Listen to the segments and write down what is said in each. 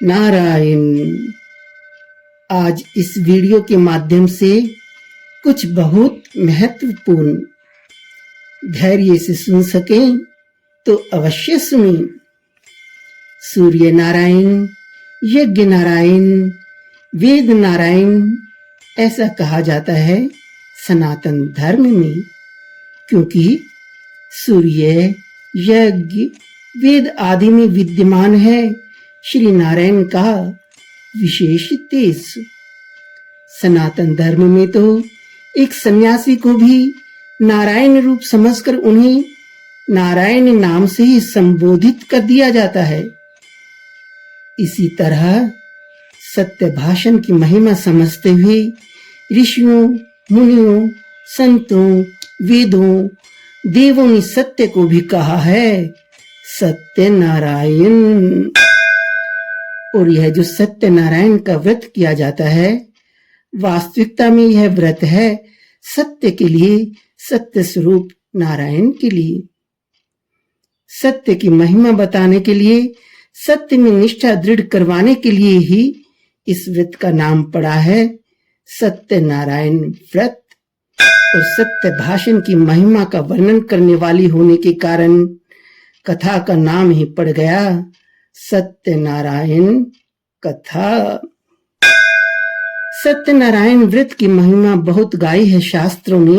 नारायण। आज इस वीडियो के माध्यम से कुछ बहुत महत्वपूर्ण, धैर्य से सुन सकें तो अवश्य सुनिए। सूर्य नारायण, यज्ञ नारायण, वेद नारायण ऐसा कहा जाता है सनातन धर्म में, क्योंकि सूर्य, यज्ञ, वेद आदि में विद्यमान है श्री नारायण का विशेष तेज। सनातन धर्म में तो एक सन्यासी को भी नारायण रूप समझकर उन्हें नारायण नाम से ही संबोधित कर दिया जाता है। इसी तरह सत्य भाषण की महिमा समझते हुए ऋषियों, मुनियों, संतों, वेदों, देवों ने सत्य को भी कहा है सत्य नारायण। और यह जो सत्य नारायण का व्रत किया जाता है, वास्तविकता में यह व्रत है सत्य के लिए, सत्य स्वरूप नारायण के लिए। सत्य की महिमा बताने के लिए, सत्य में निष्ठा दृढ़ करवाने के लिए ही इस व्रत का नाम पड़ा है सत्य नारायण व्रत। और सत्य भाषण की महिमा का वर्णन करने वाली होने के कारण कथा का नाम ही पड़ गया सत्यनारायण कथा। सत्यनारायण व्रत की महिमा बहुत गाई है शास्त्रों ने,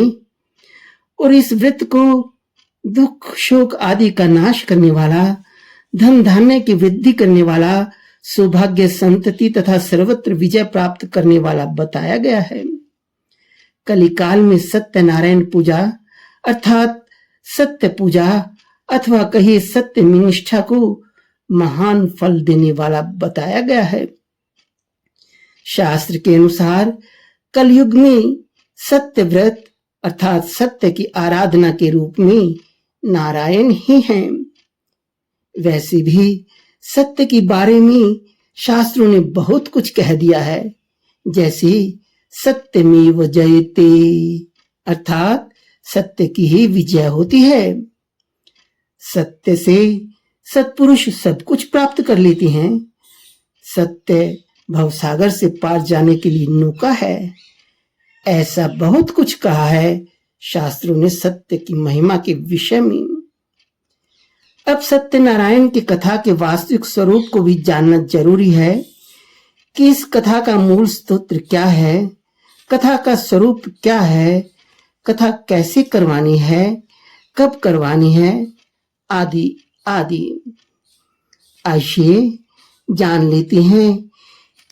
और इस व्रत को दुख शोक आदि का नाश करने वाला, धन धान्य की वृद्धि करने वाला, सौभाग्य संतति तथा सर्वत्र विजय प्राप्त करने वाला बताया गया है। कलिकाल में सत्यनारायण पूजा अर्थात सत्य पूजा अथवा कहिए सत्य में निष्ठा को महान फल देने वाला बताया गया है। शास्त्र के अनुसार कलयुग में सत्य व्रत अर्थात सत्य की आराधना के रूप में नारायण ही हैं। वैसे भी सत्य के बारे में शास्त्रों ने बहुत कुछ कह दिया है, जैसे सत्यमेव जयते अर्थात सत्य की ही विजय होती है। सत्य से सत्पुरुष सब कुछ प्राप्त कर लेते हैं। सत्य भवसागर से पार जाने के लिए नौका है। ऐसा बहुत कुछ कहा है शास्त्रों ने सत्य की महिमा के विषय में। अब सत्यनारायण की कथा के वास्तविक स्वरूप को भी जानना जरूरी है कि इस कथा का मूल स्तोत्र क्या है, कथा का स्वरूप क्या है, कथा कैसे करवानी है, कब करवानी है, आदि आदि। आइए जान लेते हैं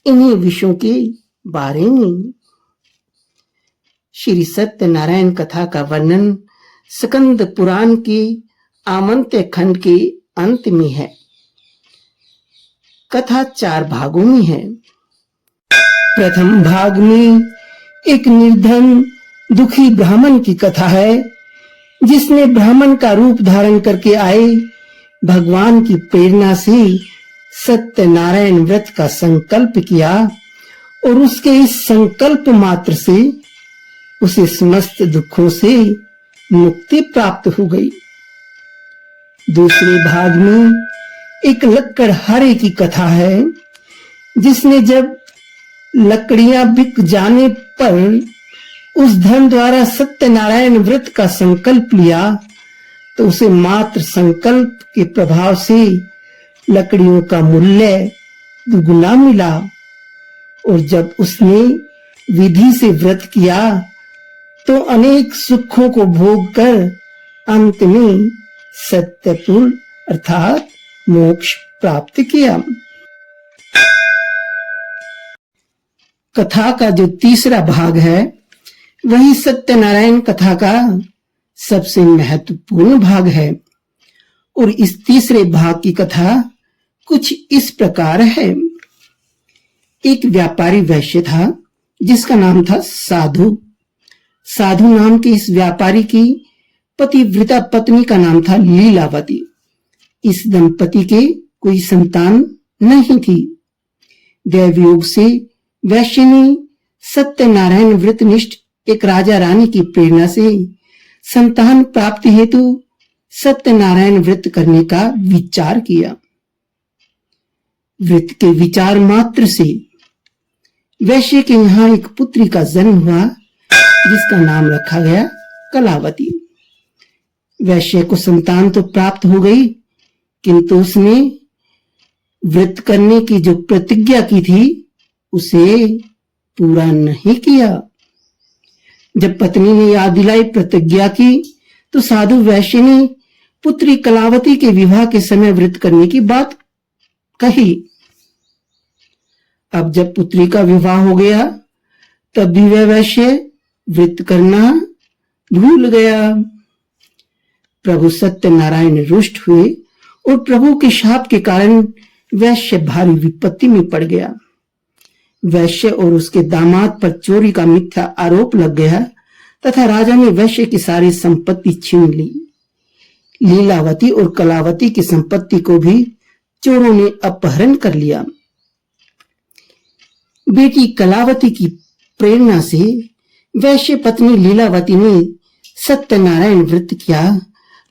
इन्हीं विषयों के बारे में। श्री सत्यनारायण कथा का वर्णन स्कंद पुराण के आमंत्य खंड के अंत में है। कथा 4 भागों में है। प्रथम भाग में एक निर्धन दुखी ब्राह्मण की कथा है, जिसने ब्राह्मण का रूप धारण करके आए भगवान की प्रेरणा से सत्यनारायण व्रत का संकल्प किया, और उसके इस संकल्प मात्र से उसे समस्त दुखों से मुक्ति प्राप्त हो गई। दूसरे भाग में एक लक्कड़हारे की कथा है, जिसने जब लकड़ियां बिक जाने पर उस धन द्वारा सत्यनारायण व्रत का संकल्प लिया, तो उसे मात्र संकल्प के प्रभाव से लकड़ियों का मूल्य दुगुना मिला। और जब उसने विधि से व्रत किया तो अनेक सुखों को भोग कर अंत में सत्यपुर अर्थात मोक्ष प्राप्त किया। कथा का जो तीसरा भाग है, वही सत्यनारायण कथा का सबसे महत्वपूर्ण भाग है। और इस तीसरे भाग की कथा कुछ इस प्रकार है। एक व्यापारी वैश्य था, जिसका नाम था साधु। साधु नाम के इस व्यापारी की पतिव्रता पत्नी का नाम था लीलावती। इस दंपति के कोई संतान नहीं थी। दैवयोग से वैश्य ने सत्यनारायण व्रतनिष्ठ एक राजा रानी की प्रेरणा से संतान प्राप्ति हेतु सत्यनारायण व्रत करने का विचार किया। व्रत के विचार मात्र से वैश्य के यहाँ एक पुत्री का जन्म हुआ जिसका नाम रखा गया कलावती। वैश्य को संतान तो प्राप्त हो गई, किंतु उसने व्रत करने की जो प्रतिज्ञा की थी उसे पूरा नहीं किया। जब पत्नी ने याद दिलाई प्रतिज्ञा की तो साधु वैश्य ने पुत्री कलावती के विवाह के समय व्रत करने की बात कही। अब जब पुत्री का विवाह हो गया तब भी वह वैश्य व्रत करना भूल गया। प्रभु सत्यनारायण रुष्ट हुए और प्रभु के शाप के कारण वैश्य भारी विपत्ति में पड़ गया। वैश्य और उसके दामाद पर चोरी का मिथ्या आरोप लग गया तथा राजा ने वैश्य की सारी संपत्ति छीन ली। लीलावती और कलावती की संपत्ति को भी चोरों ने अपहरण कर लिया। बेटी कलावती की प्रेरणा से वैश्य पत्नी लीलावती ने सत्यनारायण व्रत किया,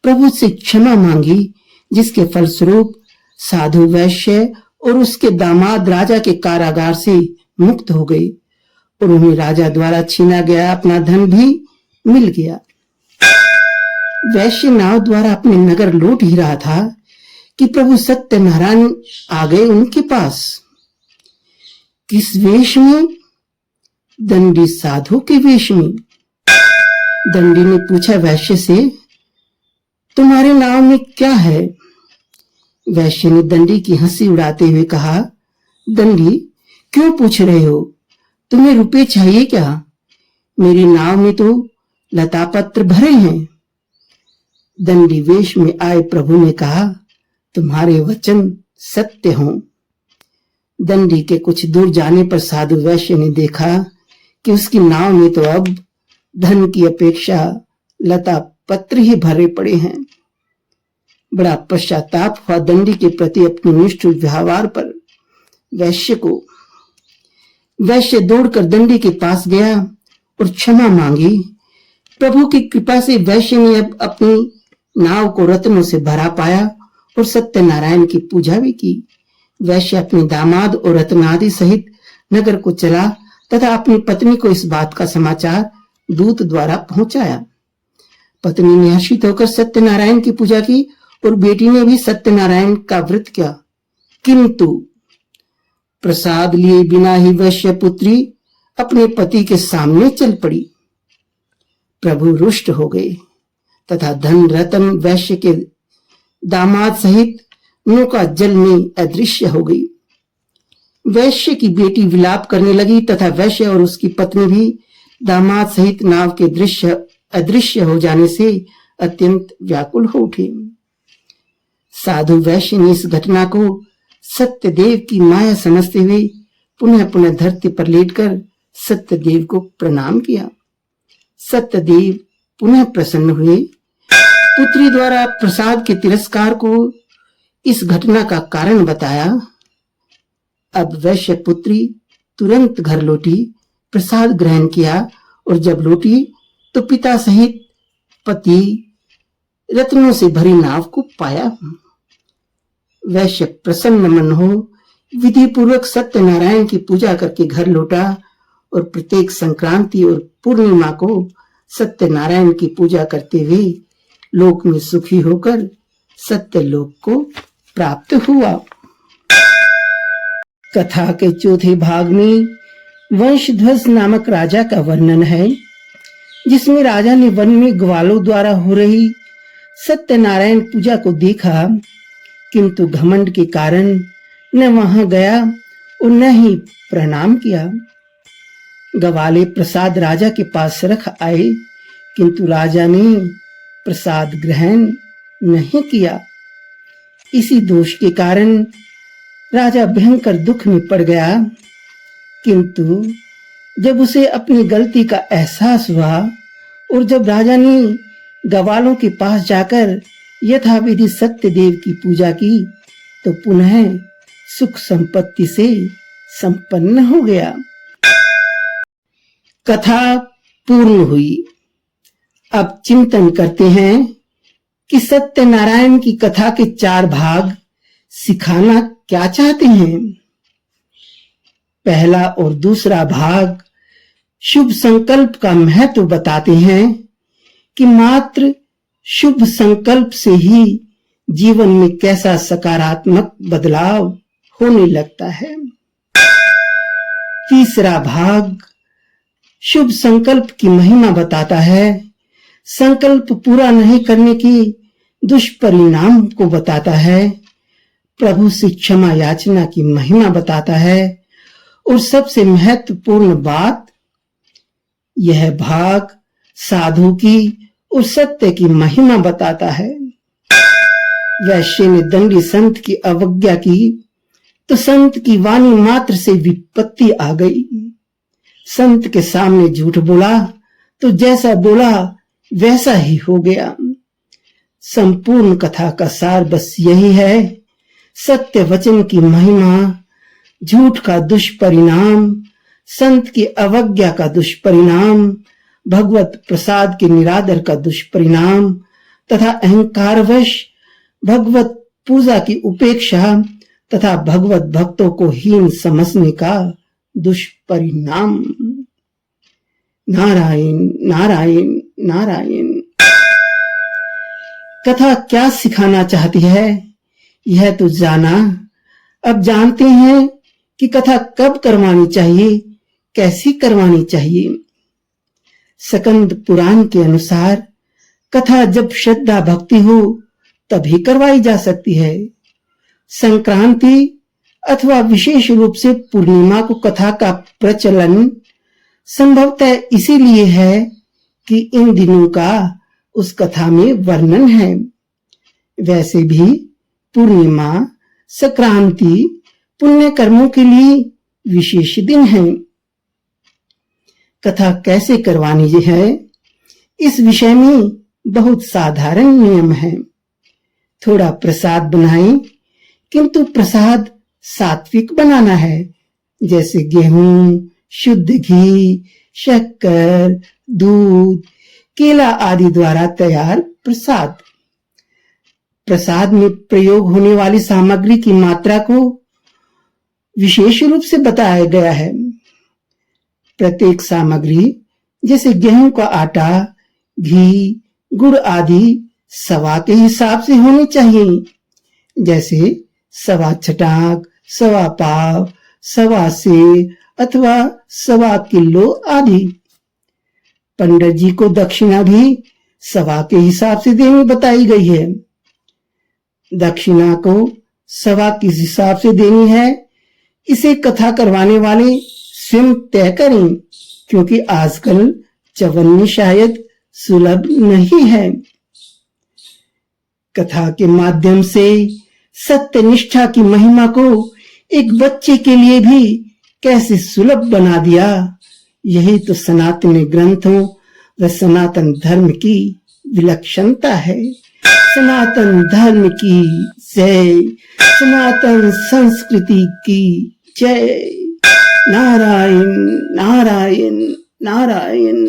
प्रभु से क्षमा मांगी, जिसके फलस्वरूप साधु वैश्य और उसके दामाद राजा के कारागार से मुक्त हो गए और उन्हें राजा द्वारा छीना गया अपना धन भी मिल गया। वैश्य नाव द्वारा अपने नगर लौट ही रहा था कि प्रभु सत्यनारायण आ गए उनके पास। किस वेश में? दंडी साधु के वेश में। दंडी ने पूछा वैश्य से, तुम्हारे नाव में क्या है? वैश्य ने दंडी की हंसी उड़ाते हुए कहा, दंडी क्यों पूछ रहे हो? तुम्हें रुपए चाहिए क्या? मेरी नाव में तो लता पत्र भरे हैं। दंडी वेश में आए प्रभु ने कहा, तुम्हारे वचन सत्य हों। दंडी के कुछ दूर जाने पर साधु वैश्य ने देखा कि उसकी नाव में तो अब धन की अपेक्षा लता पत्र ही भरे पड़े हैं। बड़ा पश्चाताप हुआ दंडी के प्रति अपने निष्ठुर व्यवहार पर वैश्य को। वैश्य दौड़कर दंडी के पास गया और क्षमा मांगी। प्रभु की कृपा से वैश्य ने अब अपनी नाव को रत्नों से भरा पाया और सत्यनारायण की पूजा भी की। वैश्य अपने दामाद और रत्नादि सहित नगर को चला तथा अपनी पत्नी को इस बात का समाचार दूत द्वारा पहुंचाया। पत्नी ने हर्षित होकर सत्यनारायण की पूजा की और बेटी ने भी सत्यनारायण का व्रत किया, किंतु प्रसाद लिए बिना ही वैश्य पुत्री अपने पति के सामने चल पड़ी। प्रभु रुष्ट हो गए तथा धन रतन वैश्य के दामाद सहित नौका जल में अदृश्य हो गई। वैश्य की बेटी विलाप करने लगी तथा वैश्य और उसकी पत्नी भी दामाद सहित नाव के अदृश्य हो जाने से अत्यंत व्याकुल हो उठे। साधु वैश्य ने इस घटना को सत्यदेव की माया समझते हुए पुनः पुनः धरती पर लेटकर सत्यदेव को प्रणाम किया। सत्यदेव पुनः प्रसन्न हुए। पुत्री द्वारा प्रसाद के तिरस्कार को इस घटना का कारण बताया। अब वैश्य पुत्री तुरंत घर लौटी, प्रसाद ग्रहण किया और जब लौटी तो पिता सहित पति रत्नों से भरी नाव को पाया। वैश्य प्रसन्न मन हो विधि पूर्वक सत्यनारायण की पूजा करके घर लौटा और प्रत्येक संक्रांति और पूर्णिमा को सत्यनारायण की पूजा करते हुए लोक में सुखी होकर सत्यलोक को प्राप्त हुआ। कथा के चौथे भाग में वंशध्वज नामक राजा का वर्णन है, जिसमें राजा ने वन में ग्वालों द्वारा हो रही सत्यनारायण पूजा को देखा, किंतु घमंड के कारण न वहां गया और न ही प्रणाम किया। ग्वाले प्रसाद राजा के पास रख आए, किंतु राजा ने प्रसाद ग्रहण नहीं किया। इसी दोष के कारण राजा भयंकर दुख में पड़ गया, किंतु जब उसे अपनी गलती का एहसास हुआ और जब राजा ने ग्वालों के पास जाकर यथाविधि सत्यदेव की पूजा की तो पुनः सुख संपत्ति से संपन्न हो गया। कथा पूर्ण हुई। अब चिंतन करते हैं कि सत्यनारायण की कथा के 4 भाग सिखाना क्या चाहते हैं? पहला और दूसरा भाग शुभ संकल्प का महत्व बताते हैं कि मात्र शुभ संकल्प से ही जीवन में कैसा सकारात्मक बदलाव होने लगता है। तीसरा भाग शुभ संकल्प की महिमा बताता है, संकल्प पूरा नहीं करने की दुष्परिणाम को बताता है, प्रभु से क्षमा याचना की महिमा बताता है और सबसे महत्वपूर्ण बात, यह भाग साधु की और सत्य की महिमा बताता है। वैश्य ने दंडी संत की अवज्ञा की तो संत की वाणी मात्र से विपत्ति आ गई। संत के सामने झूठ बोला तो जैसा बोला वैसा ही हो गया। संपूर्ण कथा का सार बस यही है, सत्य वचन की महिमा, झूठ का दुष्परिणाम, संत की अवज्ञा का दुष्परिणाम, भगवत प्रसाद के निरादर का दुष्परिणाम तथा अहंकारवश भगवत पूजा की उपेक्षा तथा भगवत भक्तों को हीन समझने का दुष्परिणाम। नारायण नारायण नारायण। कथा क्या सिखाना चाहती है यह तो जाना। अब जानते हैं कि कथा कब करवानी चाहिए, कैसी करवानी चाहिए। स्कंद पुराण के अनुसार कथा जब श्रद्धा भक्ति हो तभी करवाई जा सकती है। संक्रांति अथवा विशेष रूप से पूर्णिमा को कथा का प्रचलन संभवतः इसीलिए है कि इन दिनों का उस कथा में वर्णन है। वैसे भी पूर्णिमा, संक्रांति पुण्य कर्मों के लिए विशेष दिन है। कथा कैसे करवानी है, इस विषय में बहुत साधारण नियम है। थोड़ा प्रसाद बनाएं, किंतु प्रसाद सात्विक बनाना है, जैसे गेहूं, शुद्ध घी, शक्कर, दूध, केला आदि द्वारा तैयार प्रसाद। प्रसाद में प्रयोग होने वाली सामग्री की मात्रा को विशेष रूप से बताया गया है। प्रत्येक सामग्री जैसे गेहूं का आटा, घी, गुड़ आदि सवा के हिसाब से होनी चाहिए, जैसे सवा छटाक, सवा पाव, सवा सेर अथवा सवा किलो आदि। पंडित जी को दक्षिणा भी सवा के हिसाब से देनी बताई गई है। दक्षिणा को सवा किस हिसाब से देनी है, इसे कथा करवाने वाले स्वयं तय करें, क्योंकि आजकल चवन्नी शायद सुलभ नहीं है। कथा के माध्यम से सत्य निष्ठा की महिमा को एक बच्चे के लिए भी कैसे सुलभ बना दिया, यही तो सनातन ग्रंथों व सनातन धर्म की विलक्षणता है। सनातन धर्म की जय, सनातन संस्कृति की जय। नारायण नारायण नारायण।